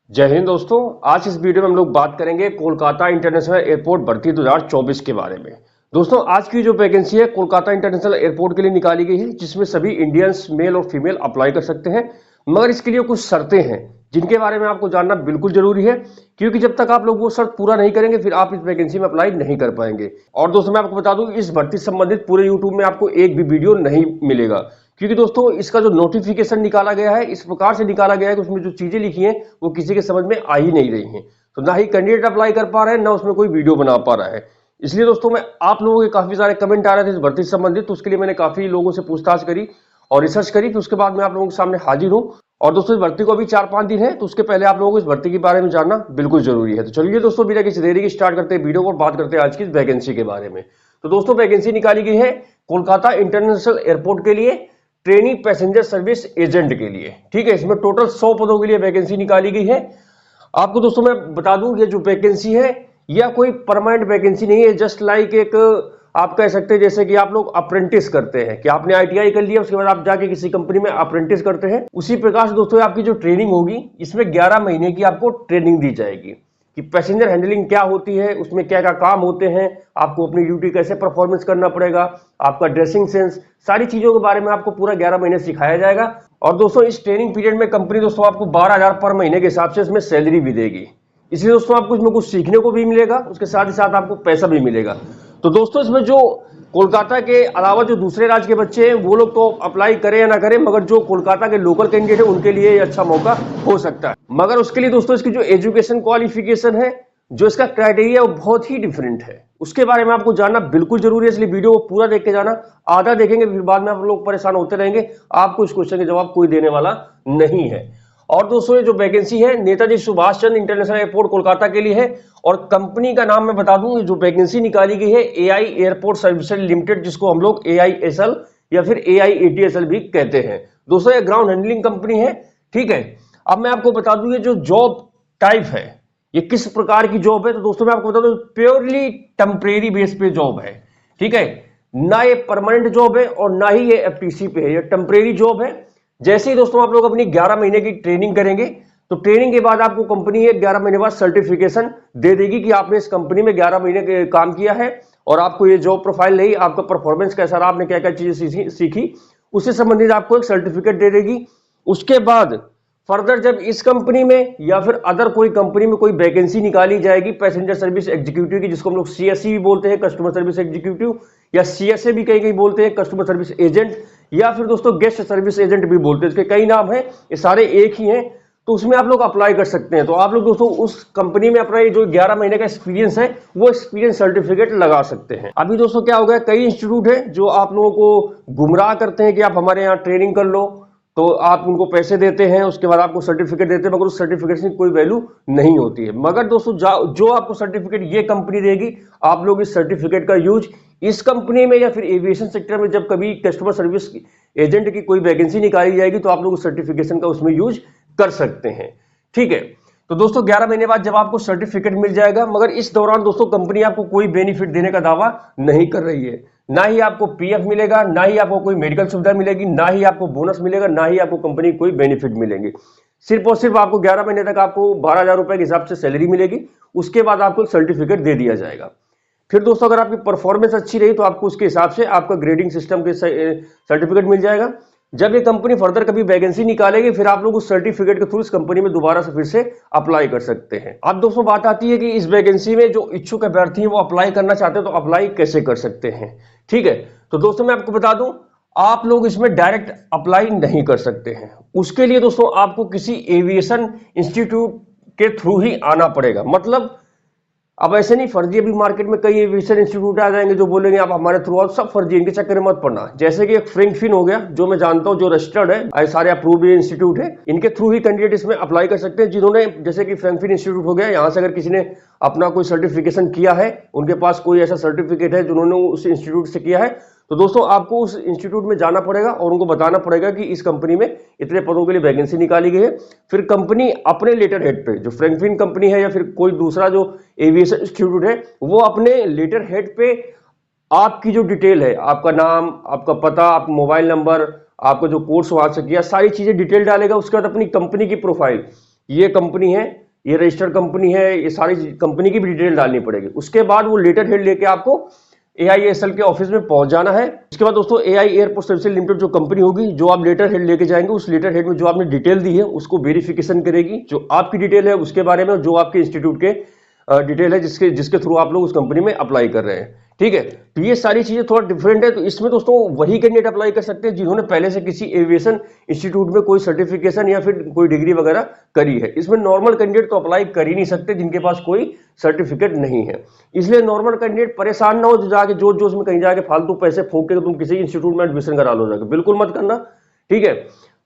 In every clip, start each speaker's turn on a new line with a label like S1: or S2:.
S1: जय हिंद दोस्तों। आज इस वीडियो में हम लोग बात करेंगे कोलकाता इंटरनेशनल एयरपोर्ट भर्ती 2024 के बारे में। दोस्तों आज की जो वैकेंसी है कोलकाता इंटरनेशनल एयरपोर्ट के लिए निकाली गई है, जिसमें सभी इंडियंस मेल और फीमेल अप्लाई कर सकते हैं। मगर इसके लिए कुछ शर्तें हैं जिनके बारे में आपको जानना बिल्कुल जरूरी है, क्योंकि जब तक आप लोग वो शर्त पूरा नहीं करेंगे फिर आप इस वैकेंसी में अप्लाई नहीं कर पाएंगे। और दोस्तों मैं आपको बता दूं, इस भर्ती से संबंधित पूरे यूट्यूब में आपको एक भी वीडियो नहीं मिलेगा, क्योंकि दोस्तों इसका जो नोटिफिकेशन निकाला गया है इस प्रकार से निकाला गया है कि उसमें जो चीजें लिखी हैं वो किसी के समझ में आ ही नहीं रही हैं। तो ना ही कैंडिडेट अप्लाई कर पा रहे हैं, ना उसमें कोई वीडियो बना पा रहा है। इसलिए दोस्तों मैं आप लोगों के काफी सारे कमेंट आ रहे थे इस भर्ती से संबंधित, तो उसके लिए मैंने काफी लोगों से पूछताछ करी और रिसर्च करी, फिर उसके बाद मैं आप लोगों के सामने हाजिर हूँ। और दोस्तों इस भर्ती को अभी 4-5 दिन है, तो उसके पहले आप लोगों को इस भर्ती के बारे में जानना बिल्कुल जरूरी है। तो चलिए दोस्तों बिना किसी देरी की स्टार्ट करते हैं वीडियो को और बात करते हैं आज की इस वैकेंसी के बारे में। तो दोस्तों वैकेंसी निकाली गई है कोलकाता इंटरनेशनल एयरपोर्ट के लिए, ट्रेनी पैसेंजर सर्विस एजेंट के लिए। ठीक है, इसमें टोटल 100 पदों के लिए वैकेंसी निकाली गई है। आपको दोस्तों मैं बता दूं, ये जो वैकेंसी है यह कोई परमानेंट वैकेंसी नहीं है। जस्ट लाइक एक आप कह सकते हैं जैसे कि आप लोग अप्रेंटिस करते हैं कि आपने आईटीआई कर लिया, उसके बाद आप जाके किसी कंपनी में अप्रेंटिस करते हैं, उसी प्रकार से दोस्तों आपकी जो ट्रेनिंग होगी इसमें 11 महीने की आपको ट्रेनिंग दी जाएगी कि पैसेंजर हैंडलिंग क्या होती है, उसमें क्या क्या काम होते हैं, आपको अपनी ड्यूटी कैसे परफॉर्मेंस करना पड़ेगा, आपका ड्रेसिंग सेंस, सारी चीजों के बारे में आपको पूरा 11 महीने सिखाया जाएगा। और दोस्तों इस ट्रेनिंग पीरियड में कंपनी दोस्तों आपको 12,000 पर महीने के हिसाब से इसमें सैलरी भी देगी। इसलिए दोस्तों आपको इसमें कुछ सीखने को भी मिलेगा, उसके साथ ही साथ आपको पैसा भी मिलेगा। तो दोस्तों इसमें जो कोलकाता के अलावा जो दूसरे राज्य के बच्चे हैं वो लोग तो अप्लाई करें या ना करें, मगर जो कोलकाता के लोकल कैंडिडेट है उनके लिए ये अच्छा मौका हो सकता है। मगर उसके लिए दोस्तों इसकी जो एजुकेशन क्वालिफिकेशन है, जो इसका क्राइटेरिया है वो बहुत ही डिफरेंट है। उसके बारे में आपको जानना बिल्कुल जरूरी है, इसलिए वीडियो को पूरा देख के जाना। आधा देखेंगे फिर बाद में आप लोग परेशान होते रहेंगे, आपको इस क्वेश्चन के जवाब कोई देने वाला नहीं है। और दोस्तों ये जो वैकेंसी है नेताजी सुभाष चंद्र इंटरनेशनल एयरपोर्ट कोलकाता के लिए है। और कंपनी का नाम मैं बता दूं, जो वैकेंसी निकाली गई है एआई एयरपोर्ट सर्विसेज लिमिटेड, जिसको हम लोग एआईएसएल या फिर एआईएटीएसएल भी कहते हैं। दोस्तों ये ग्राउंड हैंडलिंग कंपनी है। ठीक है, अब मैं आपको बता दूं ये जो जॉब टाइप है ये किस प्रकार की जॉब है। तो दोस्तों मैं आपको बता दूं प्योरली टेम्परेरी बेस पे जॉब है। ठीक है, ना ये परमानेंट जॉब है और ना ही ये एफटीसी पे है, ये टेम्परेरी जॉब है। जैसे ही दोस्तों आप लोग अपनी 11 महीने की ट्रेनिंग करेंगे तो ट्रेनिंग के बाद आपको कंपनी 11 महीने बाद सर्टिफिकेशन दे देगी कि आपने इस कंपनी में 11 महीने काम किया है और आपको ये जॉब प्रोफाइल नहीं, आपका परफॉर्मेंस कैसा रहा, आपने क्या क्या चीजें सीखी, उससे संबंधित आपको एक सर्टिफिकेट दे देगी। उसके बाद फर्दर जब इस कंपनी में या फिर अदर कोई कंपनी में कोई वैकेंसी निकाली जाएगी पैसेंजर सर्विस एग्जीक्यूटिव की, जिसको हम लोग सीएससी भी बोलते हैं, कस्टमर सर्विस एग्जीक्यूटिव, या सीएसए भी कहीं कहीं बोलते हैं, कस्टमर सर्विस एजेंट, या फिर दोस्तों गेस्ट सर्विस एजेंट भी बोलते हैं। इसके कई नाम हैं, ये सारे एक ही हैं। तो उसमें आप लोग अप्लाई कर सकते हैं। तो आप लोग दोस्तों उस कंपनी में अपना ये जो 11 महीने का एक्सपीरियंस है वो एक्सपीरियंस सर्टिफिकेट लगा सकते हैं। अभी दोस्तों क्या हो गया, कई इंस्टीट्यूट है जो आप लोगों को गुमराह करते हैं कि आप हमारे यहाँ ट्रेनिंग कर लो, तो आप उनको पैसे देते हैं, उसके बाद आपको सर्टिफिकेट देते हैं, मगर उस सर्टिफिकेट की कोई वैल्यू नहीं होती है। मगर दोस्तों जो आपको सर्टिफिकेट ये कंपनी देगी, आप लोग इस सर्टिफिकेट का यूज इस कंपनी में या फिर एविएशन सेक्टर में जब कभी कस्टमर सर्विस एजेंट की कोई वैकेंसी निकाली जाएगी तो आप लोग उस सर्टिफिकेशन का उसमें यूज कर सकते हैं। ठीक है, तो दोस्तों 11 महीने बाद जब आपको सर्टिफिकेट मिल जाएगा, मगर इस दौरान दोस्तों कंपनी आपको कोई बेनिफिट देने का दावा नहीं कर रही है। ना ही आपको पीएफ मिलेगा, ना ही आपको कोई मेडिकल सुविधा मिलेगी, ना ही आपको बोनस मिलेगा, ना ही आपको कंपनी कोई बेनिफिट मिलेंगे। सिर्फ और सिर्फ आपको 11 महीने तक आपको 12,000 रुपए के हिसाब से सैलरी मिलेगी। उसके बाद आपको सर्टिफिकेट दे दिया जाएगा। फिर दोस्तों अगर आपकी परफॉर्मेंस अच्छी रही तो आपको उसके हिसाब से आपका ग्रेडिंग सिस्टम के सर्टिफिकेट मिल जाएगा। जब ये कंपनी फर्दर कभी वैकेंसी निकालेगी फिर आप लोग उस सर्टिफिकेट के थ्रू इस कंपनी में दोबारा से फिर से अप्लाई कर सकते हैं। अब दोस्तों बात आती है कि इस वैकेंसी में जो इच्छुक अभ्यर्थी हैं वो अप्लाई करना चाहते हैं तो अप्लाई कैसे कर सकते हैं। ठीक है, तो दोस्तों मैं आपको बता दूं, आप लोग इसमें डायरेक्ट अप्लाई नहीं कर सकते हैं। उसके लिए दोस्तों आपको किसी एविएशन इंस्टीट्यूट के थ्रू ही आना पड़ेगा। मतलब अब ऐसे नहीं, फर्जी अभी मार्केट में कई एविएशन इंस्टीट्यूट आ जाएंगे जो बोलेंगे आप हमारे थ्रू आओ, सब फर्जी, इनके चक्कर में मत पड़ना। जैसे कि एक फ्रैंकफिन हो गया जो मैं जानता हूं, जो रजिस्टर्ड है, सारे अप्रूव्ड इंस्टीट्यूट है, इनके थ्रू ही कैंडिडेट इसमें अप्लाई कर सकते हैं। जिन्होंने जैसे कि फ्रैंकफिन इंस्टीट्यूट हो गया, यहाँ से अगर किसी ने अपना कोई सर्टिफिकेशन किया है, उनके पास कोई ऐसा सर्टिफिकेट है जिन्होंने उस इंस्टीट्यूट से किया है, तो दोस्तों आपको उस इंस्टीट्यूट में जाना पड़ेगा और उनको बताना पड़ेगा कि इस कंपनी में इतने पदों के लिए वैकेंसी निकाली गई है। फिर कंपनी अपने लेटर हेड पे, जो फ्रैंकफिन कंपनी है या फिर कोई दूसरा जो एविएशन इंस्टीट्यूट है, वो अपने लेटर हेड पे आपकी जो डिटेल है, आपका नाम, आपका पता, आपका मोबाइल नंबर, आपका जो कोर्स वहां से किया, सारी चीजें डिटेल डालेगा। उसके बाद अपनी कंपनी की प्रोफाइल, ये कंपनी है, ये रजिस्टर्ड कंपनी है, ये सारी कंपनी की भी डिटेल डालनी पड़ेगी। उसके बाद वो लेटर हेड लेके आपको AISL के ऑफिस में पहुंच जाना है। उसके बाद दोस्तों AI एयरपोर्ट सर्विसेज लिमिटेड जो कंपनी होगी, जो आप लेटर हेड लेके जाएंगे, उस लेटर हेड में जो आपने डिटेल दी है उसको वेरिफिकेशन करेगी, जो आपकी डिटेल है उसके बारे में, जो आपके इंस्टीट्यूट के डिटेल है जिसके जिसके थ्रू आप लोग उस कंपनी में अप्लाई कर रहे हैं। ठीक है, तो ये सारी चीजें थोड़ा डिफरेंट है। तो इसमें दोस्तों वही कैंडिडेट अप्लाई कर सकते हैं जिन्होंने पहले से किसी एविएशन इंस्टीट्यूट में कोई सर्टिफिकेशन या फिर कोई डिग्री वगैरह करी है। इसमें नॉर्मल कैंडिडेट तो अप्लाई कर ही नहीं सकते जिनके पास कोई सर्टिफिकेट नहीं है। इसलिए नॉर्मल कैंडिडेट परेशान ना हो जो जाके जोश जोश में कहीं जाके फालतू पैसे फूंक के तुम किसी इंस्टीट्यूट में एडमिशन करा लो जाके, बिल्कुल मत करना। ठीक है,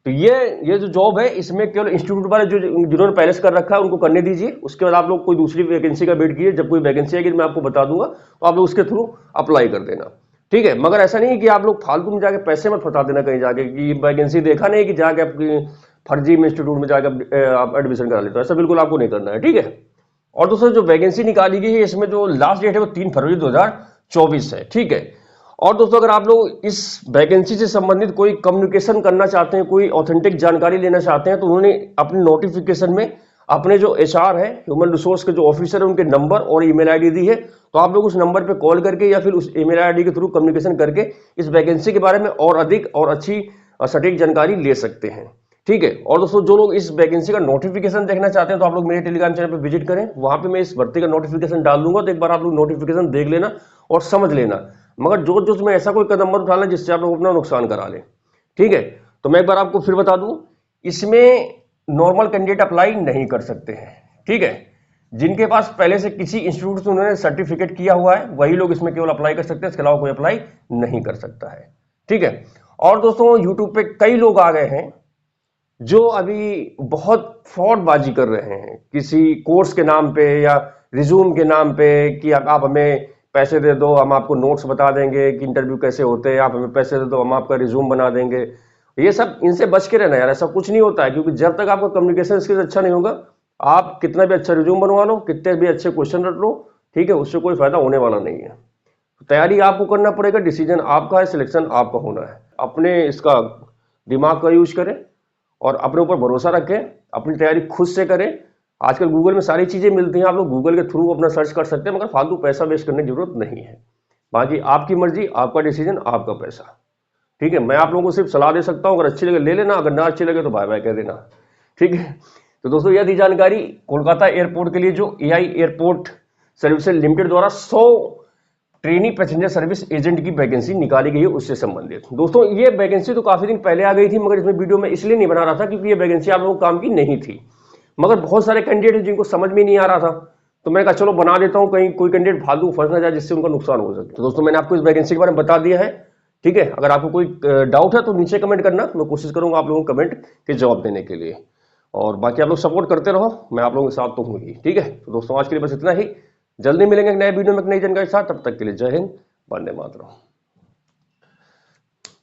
S1: तो ये जो जॉब है इसमें केवल इंस्टीट्यूट वाले जो जिन्होंने पहले से कर रखा है उनको करने दीजिए। उसके बाद आप लोग कोई दूसरी वैकेंसी का वेट कीजिए, जब कोई वैकेंसी आएगी मैं आपको बता दूंगा, तो आप लोग उसके थ्रू अप्लाई कर देना। ठीक है, मगर ऐसा नहीं कि आप लोग फालतू में जाके पैसे मत फंसा देना कहीं जाके कि वैकेंसी देखा नहीं कि जाके आपकी फर्जी में इंस्टीट्यूट में जाकर आप एडमिशन करा लेते हो, ऐसा बिल्कुल आपको नहीं करना है। ठीक है, और दोस्तों जो वैकेंसी निकाली गई है इसमें जो लास्ट डेट है वो 3 फरवरी 2024 है। ठीक है, और दोस्तों अगर आप लोग इस वैकेंसी से संबंधित कोई कम्युनिकेशन करना चाहते हैं, कोई ऑथेंटिक जानकारी लेना चाहते हैं, तो उन्होंने अपने नोटिफिकेशन में अपने जो HR है, ह्यूमन रिसोर्स के जो ऑफिसर है, उनके नंबर और ईमेल आईडी दी है। तो आप लोग उस नंबर पे कॉल करके या फिर उस ईमेल आईडी के थ्रू कम्युनिकेशन करके इस वैकेंसी के बारे में और अधिक और अच्छी सटीक जानकारी ले सकते हैं। ठीक है, और दोस्तों जो लोग इस वैकेंसी का नोटिफिकेशन देखना चाहते हैं तो आप लोग मेरे टेलीग्राम चैनल पर विजिट करें, वहां पे मैं इस भर्ती का नोटिफिकेशन डाल दूंगा, तो एक बार आप लोग नोटिफिकेशन देख लेना और समझ लेना। मगर जोर जोश में ऐसा कोई कदम मत उठाना जिससे आप लोग अपना नुकसान करा लें। ठीक है, तो मैं एक बार आपको फिर बता दूं, इसमें नॉर्मल कैंडिडेट अप्लाई नहीं कर सकते हैं। ठीक है, जिनके पास पहले से किसी इंस्टीट्यूट से उन्होंने सर्टिफिकेट किया हुआ है वही लोग इसमें केवल अप्लाई कर सकते हैं, इसके अलावा कोई अप्लाई नहीं कर सकता है। ठीक है, और दोस्तों यूट्यूब पे कई लोग आ गए हैं जो अभी बहुत फ्रॉडबाजी कर रहे हैं किसी कोर्स के नाम पे या रिज्यूम के नाम पे कि आप हमें पैसे दे दो, हम आपको नोट्स बता देंगे कि इंटरव्यू कैसे होते हैं, आप हमें पैसे दे दो, हम आपका रिज्यूम बना देंगे। ये सब इनसे बच के रहना यार, ऐसा कुछ नहीं होता है, क्योंकि जब तक आपका कम्युनिकेशन स्किल्स अच्छा नहीं होगा, आप कितना भी अच्छा रिज्यूम बनवा लो, कितने भी अच्छे क्वेश्चन रट लो, ठीक है, उससे कोई फायदा होने वाला नहीं है। तैयारी आपको करना पड़ेगा, डिसीजन आपका है, सिलेक्शन आपका होना है। अपने इसका दिमाग का यूज करें और अपने ऊपर भरोसा रखें, अपनी तैयारी खुद से करें। आजकल गूगल में सारी चीजें मिलती हैं, आप लोग गूगल के थ्रू अपना सर्च कर सकते हैं, मगर फालतू पैसा वेस्ट करने की जरूरत नहीं है। बाकी आपकी मर्जी, आपका डिसीजन, आपका पैसा। ठीक है, मैं आप लोगों को सिर्फ सलाह दे सकता हूं, अगर अच्छी लगे ले लेना, अगर ना अच्छी लगे तो बाय बाय कह देना। ठीक है, तो दोस्तों यह थी जानकारी कोलकाता एयरपोर्ट के लिए जो AI एयरपोर्ट सर्विसेज लिमिटेड द्वारा 100 ट्रेनी पैसेंजर सर्विस एजेंट की वैकेंसी निकाली गई है उससे संबंधित। दोस्तों ये वैकेंसी तो काफी दिन पहले आ गई थी, मगर इसमें वीडियो में इसलिए नहीं बना रहा था क्योंकि ये वैकेंसी आप लोगों को काम की नहीं थी। मगर बहुत सारे कैंडिडेट हैं जिनको समझ में नहीं आ रहा था, तो मैंने कहा चलो बना देता हूं, कहीं कोई कैंडिडेट फालतू फंस ना जाए जिससे उनका नुकसान हो सके। तो दोस्तों मैंने आपको इस वैकेंसी के बारे में बता दिया है। ठीक है, अगर आपको कोई डाउट है तो नीचे कमेंट करना, मैं कोशिश करूंगा आप लोगों को कमेंट के जवाब देने के लिए। और बाकी आप लोग सपोर्ट करते रहो, मैं आप लोगों के साथ तो हूँ ही। ठीक है, तो दोस्तों आज के लिए बस इतना ही। जल्दी मिलेंगे एक नए वीडियो में एक नई जानकारी के साथ, तब तक के लिए जय हिंद, वंदे मातरम।